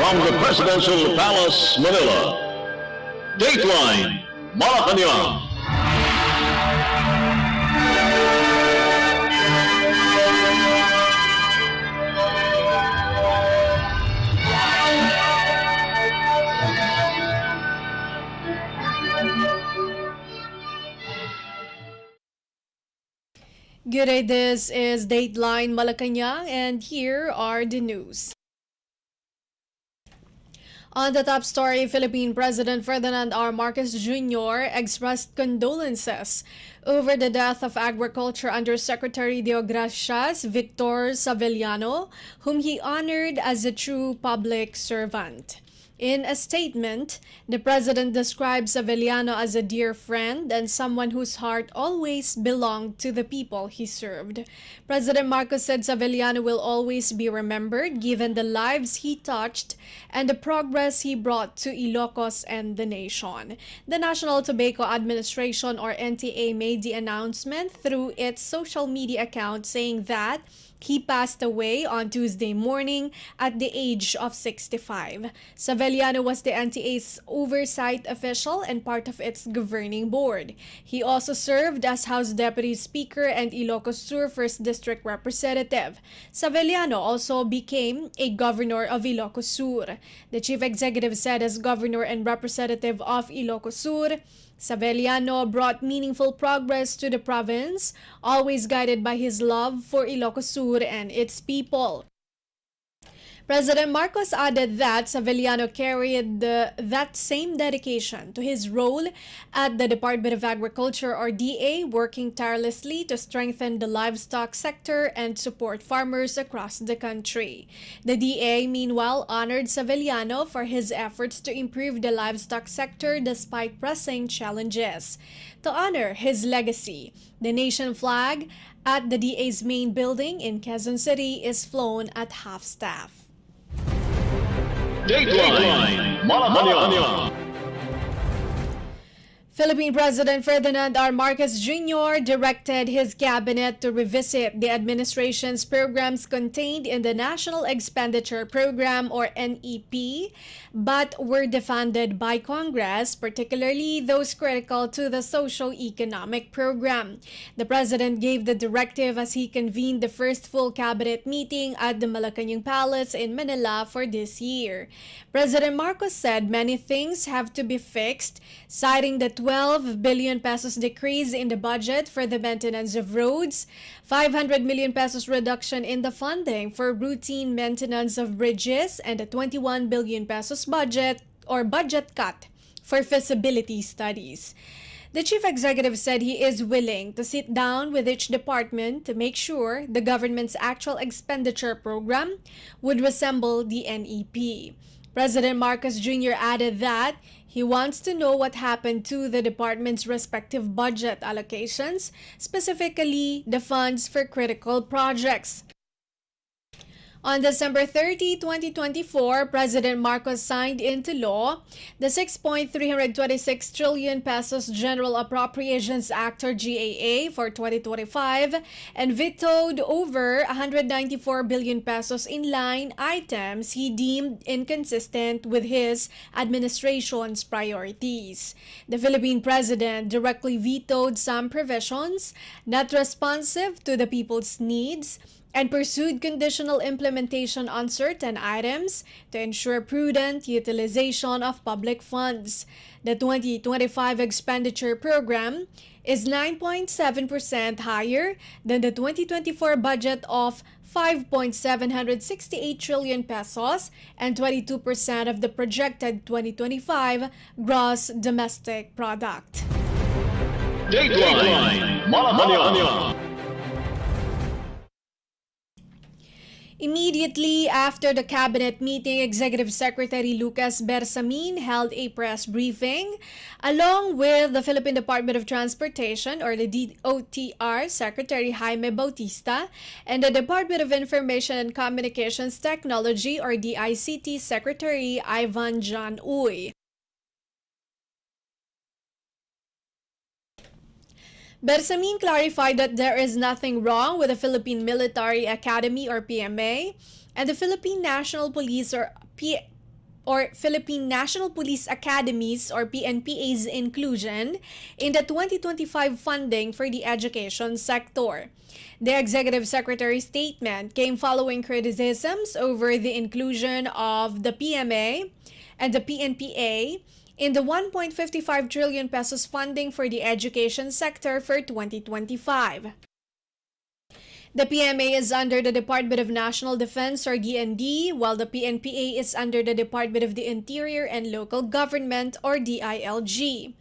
From the Presidential Palace, Manila, Dateline Malacañang. Good day, this is Dateline Malacañang, and here are the news. On the top story, Philippine President Ferdinand R. Marcos Jr. expressed condolences over the death of Agriculture Undersecretary de Gracias Victor Savellano, whom he honored as a true public servant. In a statement, the president describes Savellano as a dear friend and someone whose heart always belonged to the people he served. President Marcos said Savellano will always be remembered given the lives he touched and the progress he brought to Ilocos and the nation. The National Tobacco Administration, or NTA, made the announcement through its social media account saying that he passed away on Tuesday morning at the age of 65. Savellano was the NTA's oversight official and part of its governing board. He also served as House Deputy Speaker and Ilocos Sur 1st District Representative. Savellano also became a governor of Ilocos Sur. The chief executive said as governor and representative of Ilocos Sur, Savellano brought meaningful progress to the province, always guided by his love for Ilocos Sur and its people. President Marcos added that Savellano carried that same dedication to his role at the Department of Agriculture, or DA, working tirelessly to strengthen the livestock sector and support farmers across the country. The DA, meanwhile, honored Savellano for his efforts to improve the livestock sector despite pressing challenges. To honor his legacy, the nation flag at the DA's main building in Quezon City is flown at half-staff. Dateline Malacañang. Philippine President Ferdinand R. Marcos Jr. directed his cabinet to revisit the administration's programs contained in the National Expenditure Program, or NEP, but were defunded by Congress, particularly those critical to the socio-economic program. The president gave the directive as he convened the first full cabinet meeting at the Malacañang Palace in Manila for this year. President Marcos said many things have to be fixed, citing the 12 billion pesos decrease in the budget for the maintenance of roads, 500 million pesos reduction in the funding for routine maintenance of bridges, and a 21 billion pesos budget cut for feasibility studies. The chief executive said he is willing to sit down with each department to make sure the government's actual expenditure program would resemble the NEP. President Marcos Jr. added that he wants to know what happened to the department's respective budget allocations, specifically the funds for critical projects. On December 30, 2024, President Marcos signed into law the 6.326 trillion pesos General Appropriations Act, or GAA, for 2025 and vetoed over 194 billion pesos in line items he deemed inconsistent with his administration's priorities. The Philippine president directly vetoed some provisions not responsive to the people's needs and pursued conditional implementation on certain items to ensure prudent utilization of public funds. The 2025 expenditure program is 9.7% higher than the 2024 budget of 5.768 trillion pesos and 22% of the projected 2025 gross domestic product. Dateline Malacañang. Immediately after the cabinet meeting, Executive Secretary Lucas Bersamin held a press briefing along with the Philippine Department of Transportation, or the DOTR, Secretary Jaime Bautista, and the Department of Information and Communications Technology, or DICT, Secretary Ivan John Uy. Bersamin clarified that there is nothing wrong with the Philippine Military Academy, or PMA, and the Philippine National Police, or or Philippine National Police Academies or PNPA's inclusion in the 2025 funding for the education sector. The Executive Secretary's statement came following criticisms over the inclusion of the PMA and the PNPA in the 1.55 trillion pesos funding for the education sector for 2025. The PMA is under the Department of National Defense or DND, while the PNPA is under the Department of the Interior and Local Government or DILG.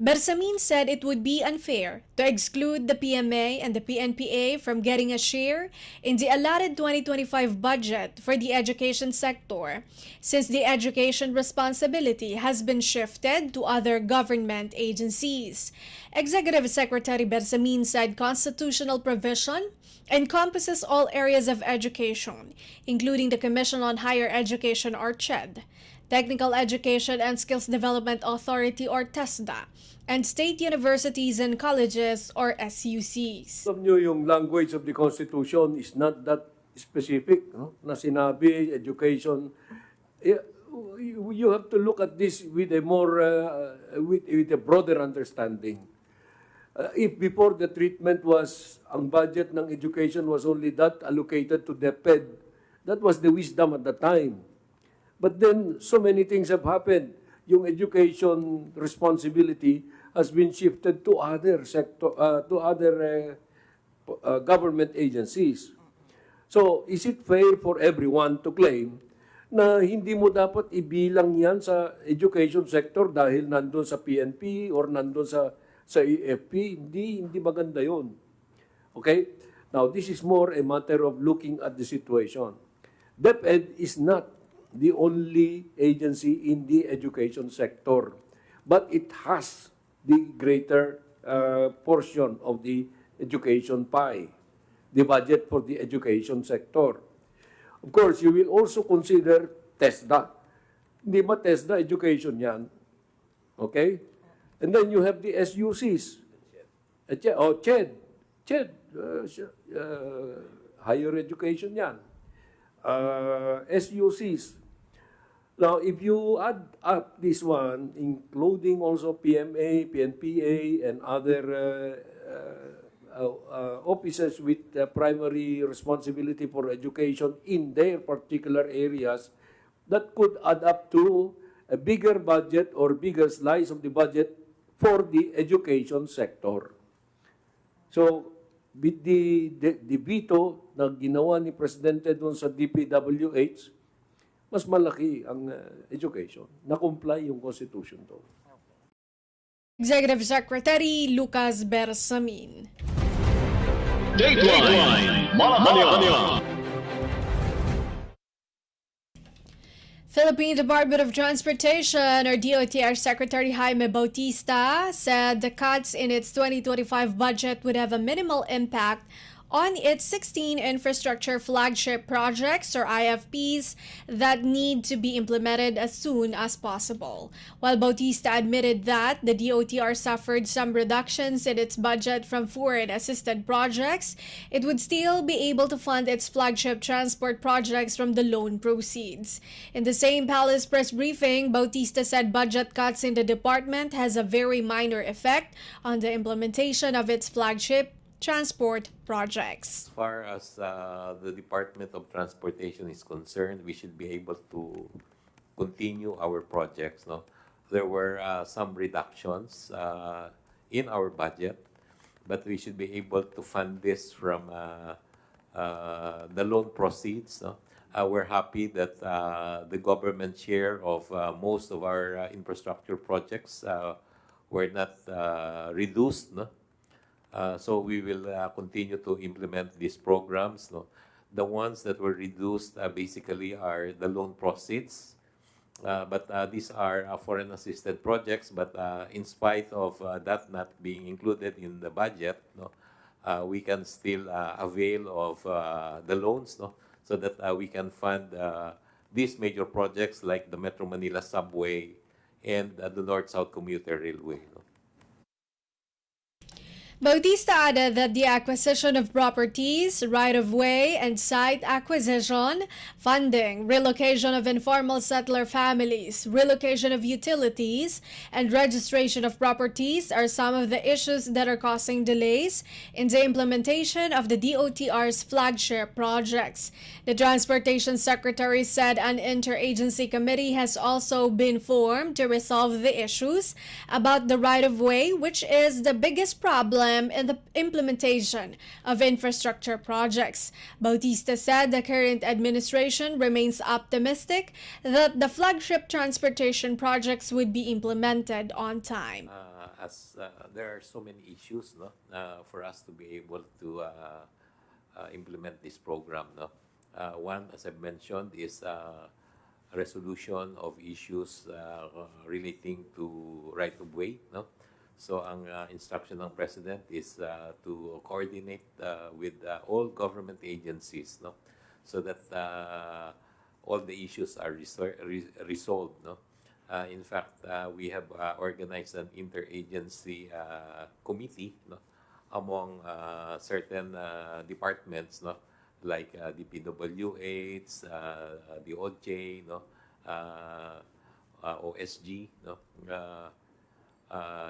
Bersamin said it would be unfair to exclude the PMA and the PNPA from getting a share in the allotted 2025 budget for the education sector, since the education responsibility has been shifted to other government agencies. Executive Secretary Bersamin said constitutional provision encompasses all areas of education, including the Commission on Higher Education or CHED, Technical Education and Skills Development Authority or TESDA, and state universities and colleges or SUCs. Alam nyo, yung language of the Constitution is not that specific, no? Na sinabi, education. You have to look at this with a more, with a broader understanding. If before the treatment was, ang budget ng education was only that allocated to DepEd, that was the wisdom at the time. But then, so many things have happened. Yung education responsibility has been shifted to other sector, to other government agencies. So, is it fair for everyone to claim na hindi mo dapat ibilang yan sa education sector dahil nandun sa PNP or nandun sa AFP? Hindi maganda yun. Okay? Now, this is more a matter of looking at the situation. DepEd is not the only agency in the education sector, but it has the greater portion of the education pie, the budget for the education sector. Of course, you will also consider TESDA. Hindi ba TESDA education yan? Okay? And then you have the SUCs. CHED. CHED, higher education yan. SUCs. Now, if you add up this one, including also PMA, PNPA, and other officers with primary responsibility for education in their particular areas, that could add up to a bigger budget or bigger slice of the budget for the education sector. So, with the veto na ginawa ni Presidente doon sa DPWH, mas malaki ang education. Na-comply yung Constitution doon. Executive Secretary Lucas Bersamin. Dateline Malacañang. Philippine Department of Transportation or DOTR Secretary Jaime Bautista said the cuts in its 2025 budget would have a minimal impact on its 16 infrastructure flagship projects or IFPs that need to be implemented as soon as possible. While Bautista admitted that the DOTR suffered some reductions in its budget from foreign-assisted projects, it would still be able to fund its flagship transport projects from the loan proceeds. In the same palace press briefing, Bautista said budget cuts in the department has a very minor effect on the implementation of its flagship transport projects. As far as the Department of Transportation is concerned, we should be able to continue our projects. No, there were some reductions in our budget, but we should be able to fund this from the loan proceeds. No? We're happy that the government share of most of our infrastructure projects were not reduced. No? So we will continue to implement these programs. No? The ones that were reduced basically are the loan proceeds. But these are foreign-assisted projects. But in spite of that not being included in the budget, no, we can still avail of the loans, no, so that we can fund these major projects like the Metro Manila Subway and the North-South Commuter Railway. No? Bautista added that the acquisition of properties, right-of-way, and site acquisition, funding, relocation of informal settler families, relocation of utilities, and registration of properties are some of the issues that are causing delays in the implementation of the DOTR's flagship projects. The Transportation Secretary said an interagency committee has also been formed to resolve the issues about the right-of-way, which is the biggest problem in the implementation of infrastructure projects. Bautista said the current administration remains optimistic that the flagship transportation projects would be implemented on time. As there are so many issues, no, for us to be able to implement this program, no. One, as I've mentioned, is resolution of issues relating to right of way, no. So ang instruction ng President is to coordinate with all government agencies, no, so that all the issues are resolved, no. In fact, we have organized an interagency committee, no, among certain departments, no, like the PWH, the OJ, no, OSG, no,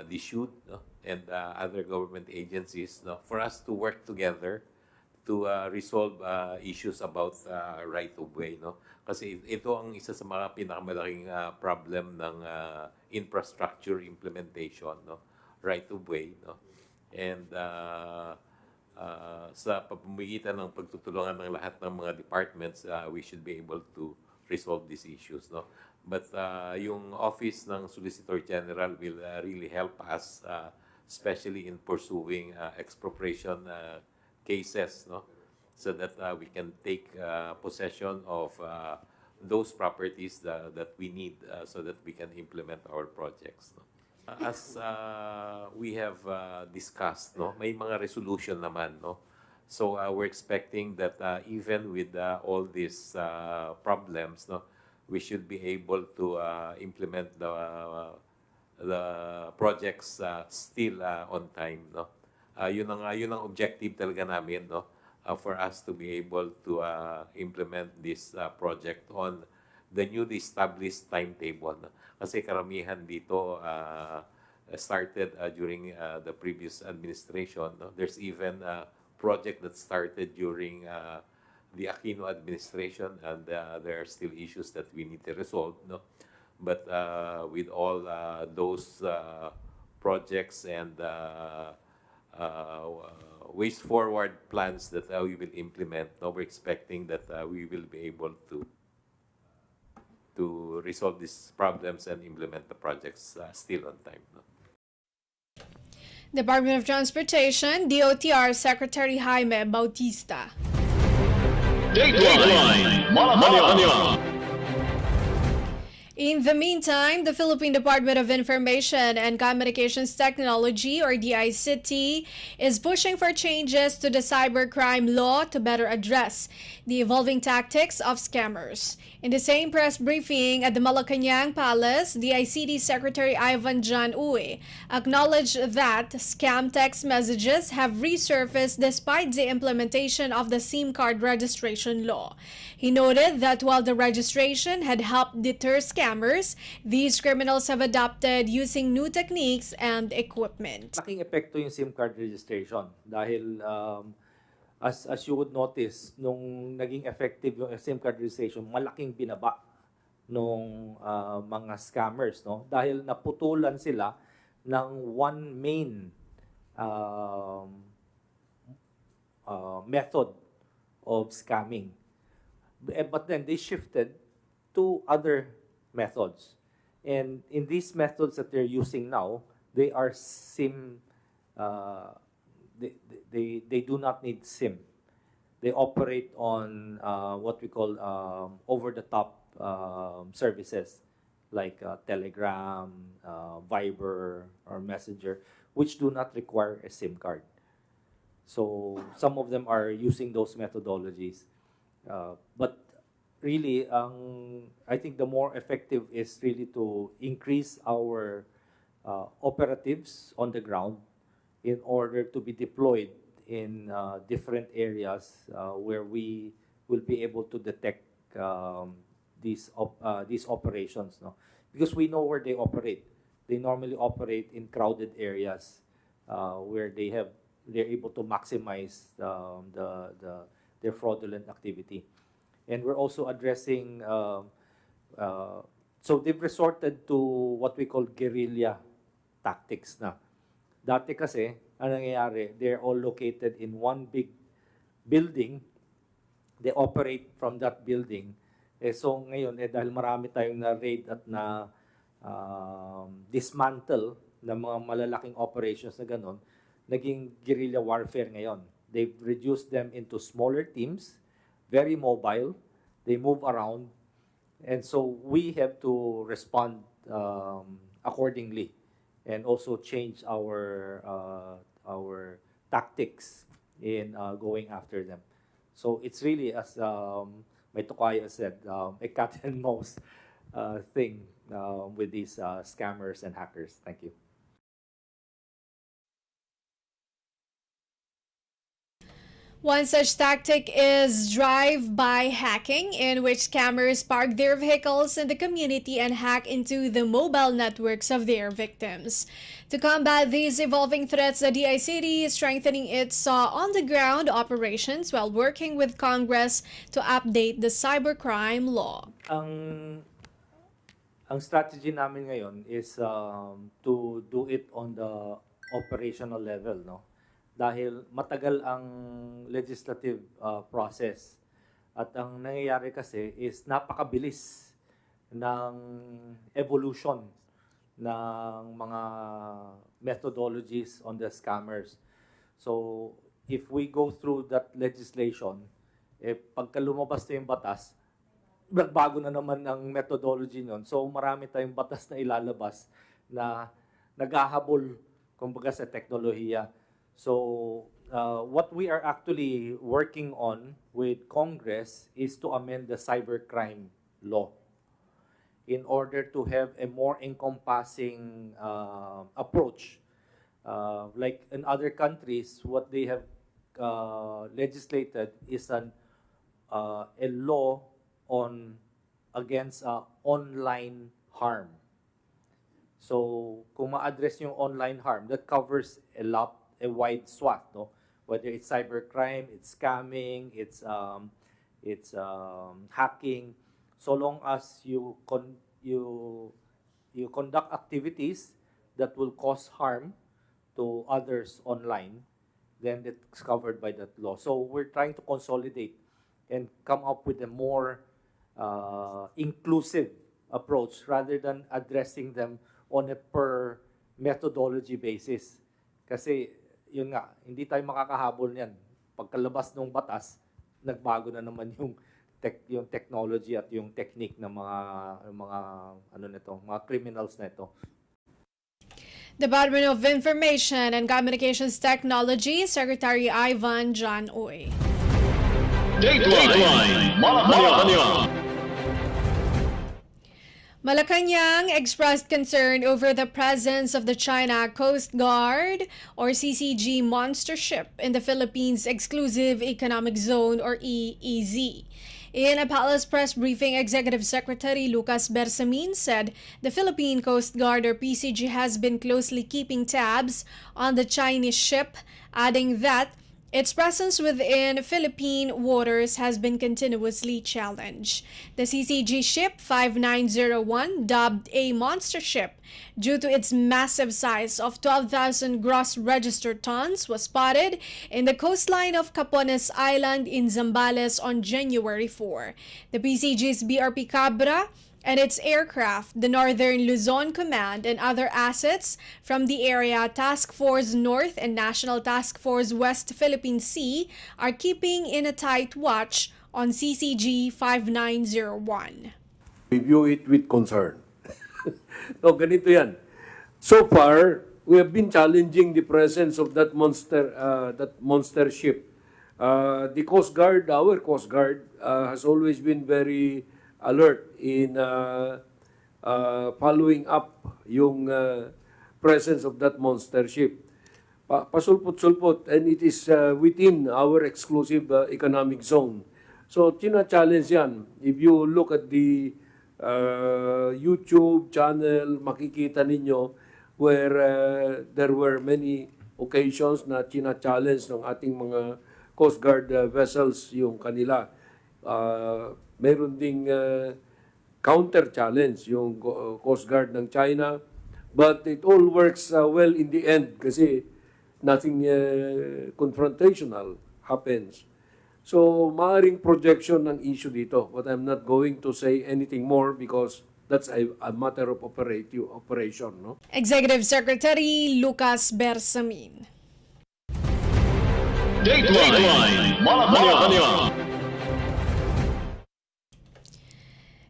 the SHUD, no, and other government agencies, no, for us to work together to resolve issues about right of way, no. Kasi ito ang isa sa mga pinakamalaking problem ng infrastructure implementation, no, right of way, no. And sa pamamagitan ng pagtutulungan ng lahat ng mga departments, we should be able to resolve these issues, no. But yung office ng Solicitor General will really help us, especially in pursuing expropriation cases, no, so that we can take possession of those properties that we need so that we can implement our projects, no. As we have discussed, no, may mga resolution naman, no. So we're expecting that even with all these problems, no, we should be able to implement the projects still on time, no. Yun ang objective talaga namin, no, for us to be able to implement this project on the newly established timetable, no? Kasi karamihan dito started during the previous administration, no? There's even a project that started during the Aquino administration, and there are still issues that we need to resolve, no? But with all those projects and ways forward plans that we will implement, no, we're expecting that we will be able to resolve these problems and implement the projects still on time, no? Department of Transportation, DOTR Secretary Jaime Bautista. Dateline Malacañang. In the meantime, the Philippine Department of Information and Communications Technology, or DICT, is pushing for changes to the cybercrime law to better address the evolving tactics of scammers. In the same press briefing at the Malacañang Palace, DICT Secretary Ivan John Uy acknowledged that scam text messages have resurfaced despite the implementation of the SIM card registration law. He noted that while the registration had helped deter scammers, these criminals have adopted using new techniques and equipment. Laking epekto yung SIM card registration dahil as you would notice, nung naging effective yung SIM card registration, malaking binaba nung mga scammers, no? Dahil naputulan sila ng one main method of scamming. But then they shifted to other methods. And in these methods that they're using now, they are SIM, they do not need SIM. They operate on what we call over-the-top services like Telegram, Viber, or Messenger, which do not require a SIM card. So some of them are using those methodologies. But really, I think the more effective is really to increase our operatives on the ground in order to be deployed in different areas where we will be able to detect these operations, no? Because we know where they operate. They normally operate in crowded areas where they're able to maximize their fraudulent activity. And we're also addressing, so they've resorted to what we call guerrilla tactics na. Dati kasi, ang nangyayari, they're all located in one big building. They operate from that building. So ngayon, dahil marami tayong na-raid at na dismantle ng mga malalaking operations na ganun, naging guerrilla warfare ngayon. They've reduced them into smaller teams, very mobile, they move around, and so we have to respond accordingly and also change our tactics in going after them. So it's really, as my Tokayo said, a cat and mouse thing with these scammers and hackers. Thank you. One such tactic is drive-by hacking, in which scammers park their vehicles in the community and hack into the mobile networks of their victims. To combat these evolving threats, the DICT is strengthening its on-the-ground operations while working with Congress to update the cybercrime law. Ang strategy namin ngayon is to do it on the operational level, no? Dahil matagal ang legislative process. At ang nangyayari kasi is napakabilis ng evolution ng mga methodologies on the scammers. So, if we go through that legislation, pagka lumabas na yung batas, bago na naman ang methodology nun. So, marami tayong batas na ilalabas na naghahabol, kumbaga, sa teknolohiya. So, what we are actually working on with Congress is to amend the cybercrime law in order to have a more encompassing approach. Like in other countries, what they have legislated is a law against online harm. So, kung ma-address yung online harm, that covers a wide swath, no? Whether it's cybercrime, it's scamming, it's hacking. So long as you conduct activities that will cause harm to others online, then it's covered by that law. So we're trying to consolidate and come up with a more inclusive approach rather than addressing them on a per methodology basis. Kasi yun nga, hindi tayo makakahabol niyan. Pagkalabas ng batas, nagbago na naman yung technology at yung technique ng mga criminals na ito. Department of Information and Communications Technology, Secretary Ivan John Uy. Dateline Malacañang. Malacañang expressed concern over the presence of the China Coast Guard or CCG monster ship in the Philippines Exclusive Economic Zone or EEZ. In a palace press briefing, Executive Secretary Lucas Bersamin said the Philippine Coast Guard or PCG has been closely keeping tabs on the Chinese ship, adding that its presence within Philippine waters has been continuously challenged. The CCG ship 5901, dubbed a monster ship due to its massive size of 12,000 gross registered tons, was spotted in the coastline of Capones Island in Zambales on January 4. The PCG's BRP Cabra and its aircraft, the Northern Luzon Command, and other assets from the Area Task Force North and National Task Force West Philippine Sea are keeping in a tight watch on CCG 5901. We view it with concern. No, ganito yan. So far, we have been challenging the presence of that monster ship. The Coast Guard, our Coast Guard, has always been very alert in following up yung presence of that monster ship. pasulpot-sulpot, and it is within our exclusive economic zone. So, challenge yan. If you look at the YouTube channel, makikita ninyo where there were many occasions na challenge ng ating mga Coast Guard vessels yung kanila. Meron ding counter-challenge yung Coast Guard ng China. But it all works well in the end kasi nothing confrontational happens. So, maaring projection ng issue dito. But I'm not going to say anything more because that's a matter of operation. No? Executive Secretary Lucas Bersamin. Dateline Malacañang.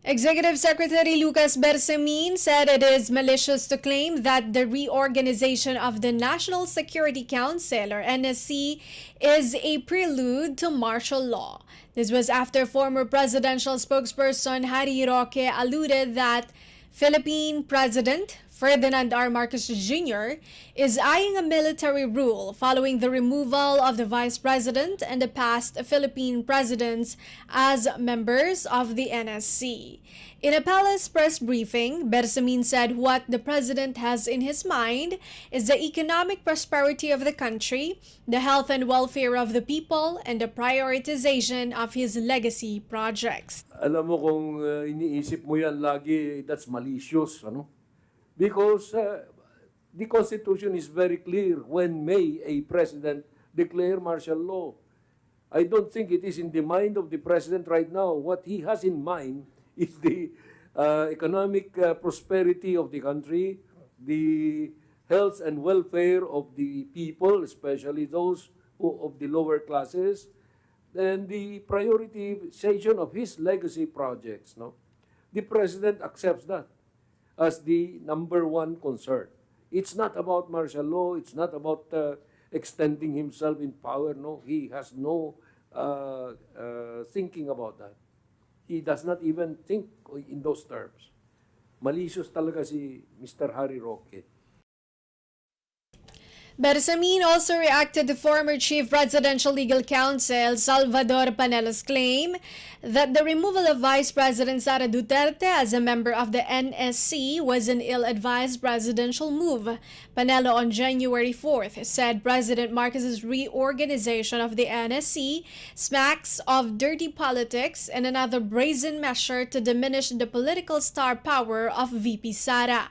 Executive Secretary Lucas Bersamin said it is malicious to claim that the reorganization of the National Security Council, or NSC, is a prelude to martial law. This was after former presidential spokesperson Harry Roque alluded that Philippine President Ferdinand R. Marcos Jr. is eyeing a military rule following the removal of the Vice President and the past Philippine presidents as members of the NSC. In a palace press briefing, Bersamin said what the president has in his mind is the economic prosperity of the country, the health and welfare of the people, and the prioritization of his legacy projects. Alam mo kung iniisip mo yan lagi, that's malicious. Ano? Because the Constitution is very clear when may a president declare martial law. I don't think it is in the mind of the president right now. What he has in mind is the economic prosperity of the country, the health and welfare of the people, especially those of the lower classes, and the prioritization of his legacy projects. No? The president accepts that as the number one concern. It's not about martial law. It's not about extending himself in power. No, he has no thinking about that. He does not even think in those terms. Malicious talaga si Mr. Harry Roque. Bersamin also reacted to former Chief Presidential Legal Counsel Salvador Panelo's claim that the removal of Vice President Sara Duterte as a member of the NSC was an ill-advised presidential move. Panelo on January 4th said President Marcos's reorganization of the NSC smacks of dirty politics and another brazen measure to diminish the political star power of VP Sara.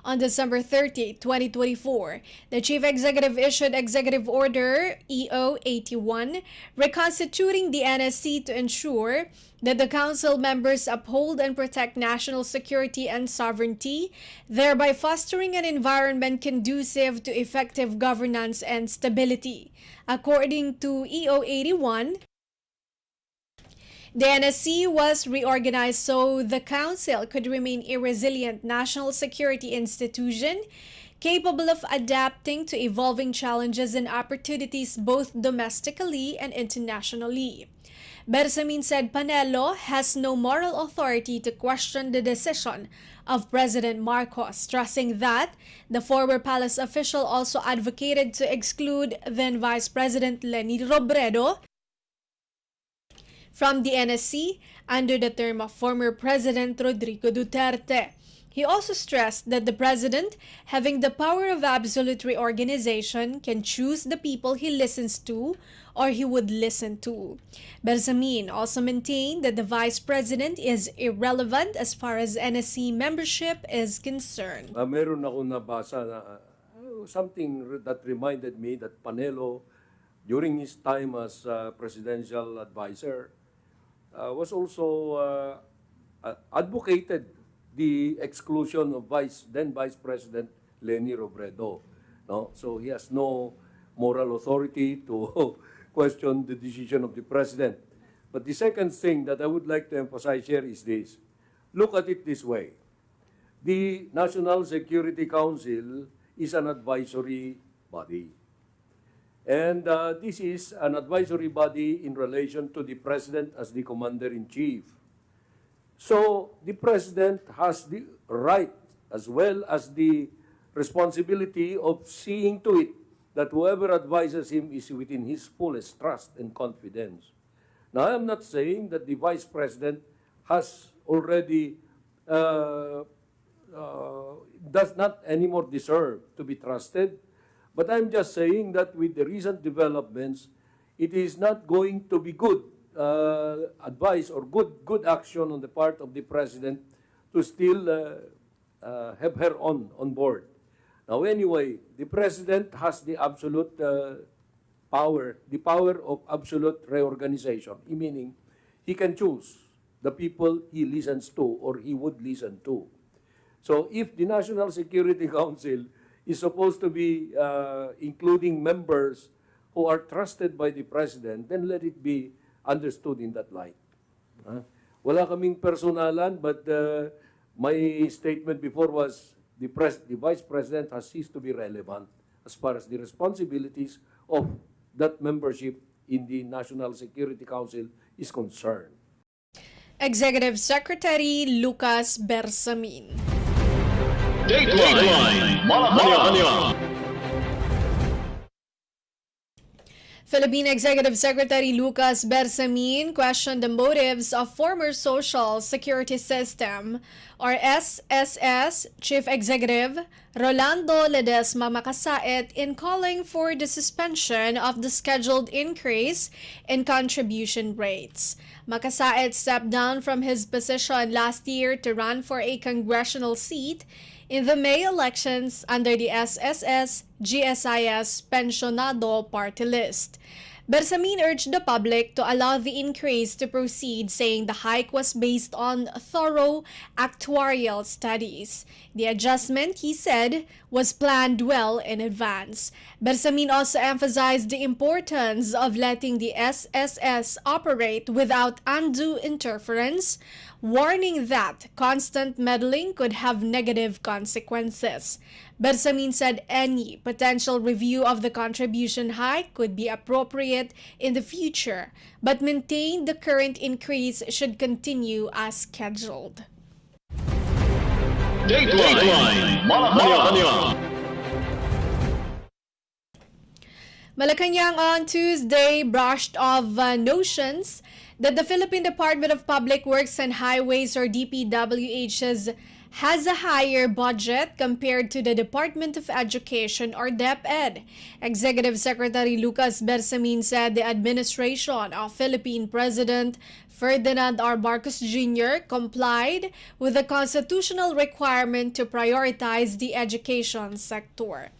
On December 30, 2024, the Chief Executive issued Executive Order EO-81 reconstituting the NSC to ensure that the Council members uphold and protect national security and sovereignty, thereby fostering an environment conducive to effective governance and stability. According to EO-81, the NSC was reorganized so the Council could remain a resilient national security institution capable of adapting to evolving challenges and opportunities both domestically and internationally. Bersamin said Panelo has no moral authority to question the decision of President Marcos, stressing that the former palace official also advocated to exclude then Vice President Leni Robredo from the NSC under the term of former President Rodrigo Duterte. He also stressed that the president, having the power of absolute reorganization, can choose the people he listens to or he would listen to. Bersamin also maintained that the vice president is irrelevant as far as NSC membership is concerned. Meron ako nabasa na something that reminded me that Panelo, during his time as presidential advisor, was also advocated the exclusion of then Vice President Leni Robredo. No? So he has no moral authority to question the decision of the president. But the second thing that I would like to emphasize here is this. Look at it this way. The National Security Council is an advisory body. And this is an advisory body in relation to the President as the Commander-in-Chief. So the President has the right as well as the responsibility of seeing to it that whoever advises him is within his fullest trust and confidence. Now, I am not saying that the Vice President has already does not anymore deserve to be trusted, but I'm just saying that with the recent developments, it is not going to be good advice or good action on the part of the President to still have her on board. Now, anyway, the President has the absolute power, the power of absolute reorganization, meaning he can choose the people he listens to or he would listen to. So if the National Security Council is supposed to be including members who are trusted by the President, then let it be understood in that light. Wala kaming personalan, but my statement before was the Vice President has ceased to be relevant as far as the responsibilities of that membership in the National Security Council is concerned. Executive Secretary Lucas Bersamin. Dateline Malacañang. Philippine Executive Secretary Lucas Bersamin questioned the motives of former Social Security System or SSS Chief Executive Rolando Ledesma Makasait in calling for the suspension of the scheduled increase in contribution rates. Makasait stepped down from his position last year to run for a congressional seat in the May elections under the SSS-GSIS Pensionado party list. Bersamin urged the public to allow the increase to proceed, saying the hike was based on thorough actuarial studies. The adjustment, he said, was planned well in advance. Bersamin also emphasized the importance of letting the SSS operate without undue interference, warning that constant meddling could have negative consequences. Bersamin said any potential review of the contribution hike could be appropriate in the future, but maintained the current increase should continue as scheduled. Dateline Malacañang. Malacañang on Tuesday brushed off notions that the Philippine Department of Public Works and Highways or DPWH has a higher budget compared to the Department of Education or DepEd. Executive Secretary Lucas Bersamin said the administration of Philippine President Ferdinand R. Marcos Jr. complied with the constitutional requirement to prioritize the education sector.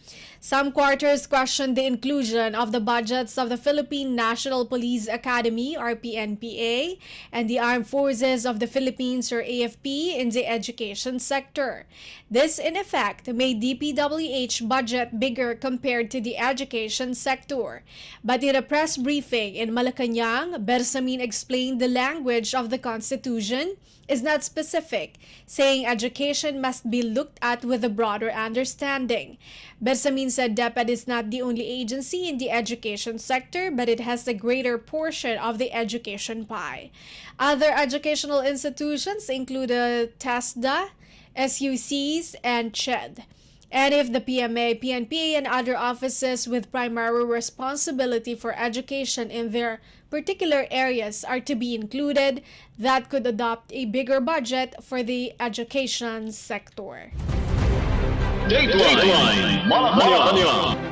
Some quarters questioned the inclusion of the budgets of the Philippine National Police Academy or PNPA and the Armed Forces of the Philippines or AFP in the education sector. This in effect made DPWH budget bigger compared to the education sector. But in a press briefing in Malacañang, Bersamin explained the language of the Constitution is not specific, saying education must be looked at with a broader understanding. Bersamin said DepEd is not the only agency in the education sector, but it has the greater portion of the education pie. Other educational institutions include TESDA, SUCs, and CHED. And if the PMA, PNPA, and other offices with primary responsibility for education in their particular areas are to be included, that could adopt a bigger budget for the education sector. Dateline Malacañang.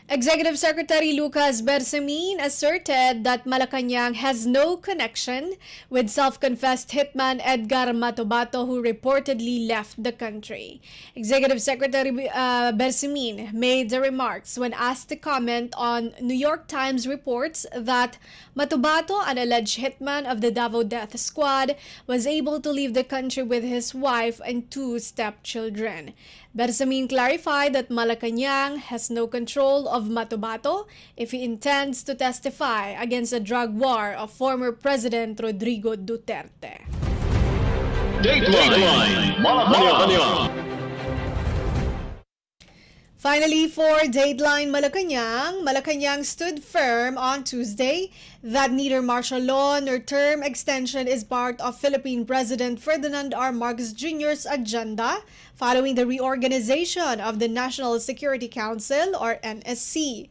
Executive Secretary Lucas Bersamin asserted that Malacañang has no connection with self-confessed hitman Edgar Matobato, who reportedly left the country. Executive Secretary Bersamin made the remarks when asked to comment on New York Times reports that Matobato, an alleged hitman of the Davao Death Squad, was able to leave the country with his wife and 2 stepchildren. Bersamin clarified that Malacañang has no control of Matobato if he intends to testify against the drug war of former President Rodrigo Duterte. Dateline Malacañang. Finally, for Dateline Malacañang, Malacañang stood firm on Tuesday that neither martial law nor term extension is part of Philippine President Ferdinand R. Marcos Jr.'s agenda following the reorganization of the National Security Council or NSC.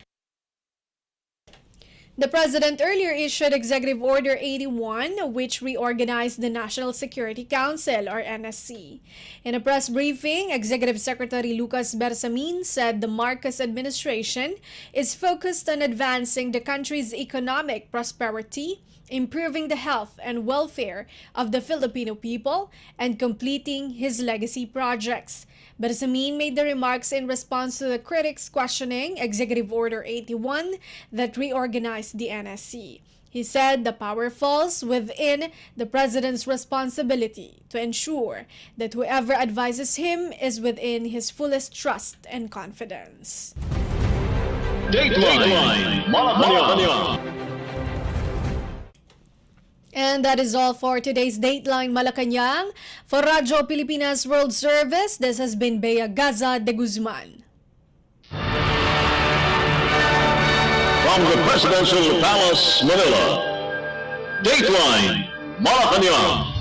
The President earlier issued Executive Order 81, which reorganized the National Security Council, or NSC. In a press briefing, Executive Secretary Lucas Bersamin said the Marcos administration is focused on advancing the country's economic prosperity, improving the health and welfare of the Filipino people, and completing his legacy projects. Bersamin made the remarks in response to the critics questioning Executive Order 81 that reorganized the NSC. He said the power falls within the President's responsibility to ensure that whoever advises him is within his fullest trust and confidence. Dateline Malacañang. And that is all for today's Dateline Malacañang. For Radyo Pilipinas World Service, this has been Bea Gaza-de Guzman. From the Presidential Palace, Manila, Dateline Malacañang.